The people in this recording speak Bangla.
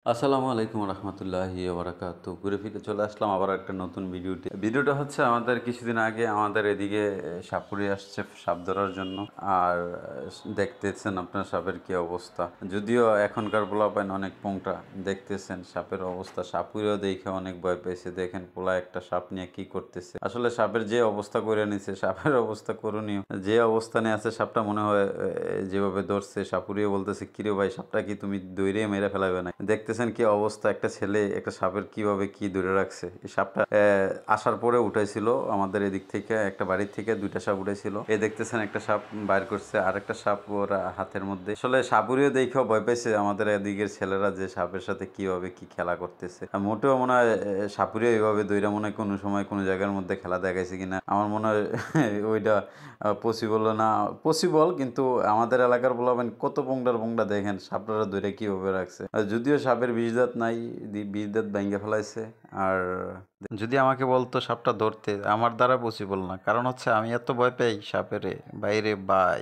আসসালামু আলাইকুম রহমতুল্লাহি বারাকাতু। ঘুরে ফিরে চলে আসলাম আবার একটা নতুন ভিডিওতে। ভিডিওটা হচ্ছে আমাদের কিছুদিন আগে আমাদের এদিকে সাপুড়ে আসছে সাপ ধরার জন্য। আর দেখতেছেন আপনার সাপের কি অবস্থা। যদিও এখনকার পোলাপাইন অনেক পোংটা, দেখতেছেন সাপের অবস্থা। সাপুরেও দেখে অনেক ভয় পেয়েছে। দেখেন পোলা একটা সাপ নিয়ে কি করতেছে। আসলে সাপের যে অবস্থা করে নিছে, সাপের অবস্থা করণীয়। যে অবস্থানে আছে সাপটা মনে হয় যেভাবে ধরছে, সাপুরিও বলতেছে কিরে ভাই সাপটা কি তুমি দৌড়ে মেরে ফেলাবে না। দেখতেছেন কি অবস্থা, একটা ছেলে একটা সাপের কিভাবে কি ধরে রাখছে। এই সাপটা আসার পরে উঠাইছিল আমাদের এদিক থেকে, একটা বাড়ির থেকে দুইটা সাপ উঠেছিল। এই দেখতেছেন একটা সাপ বাইর করছে, আর একটা সাপ ওরা হাতের মধ্যে। আসলে সাপুরিও দেখেও ভয় পাইছে আমাদের এদিকের ছেলেরা, যে সাপের সাথে কিভাবে কি খেলা করতেছে। আর মোটেও মনে হয় সাপুরিও এইভাবে দইরা মনে হয় কোনো সময় কোনো জায়গার মধ্যে খেলা দেখাইছে কিনা। আমার মনে হয় ওইটা পসিবল না, পসিবল, কিন্তু আমাদের এলাকার বলবেন কত পোংটার পোংটা দেখেন সাপটারা ধরে কিভাবে রাখছে। আর যদিও সাপের বিষ দাঁত নাই, বিষ দাঁত ভেঙে ফেলাইছে। আর যদি আমাকে বলতো সাপটা ধরতে, আমার দ্বারা পসিবল না, কারণ হচ্ছে আমি এত ভয় পাই সাপের বাইরে বাই।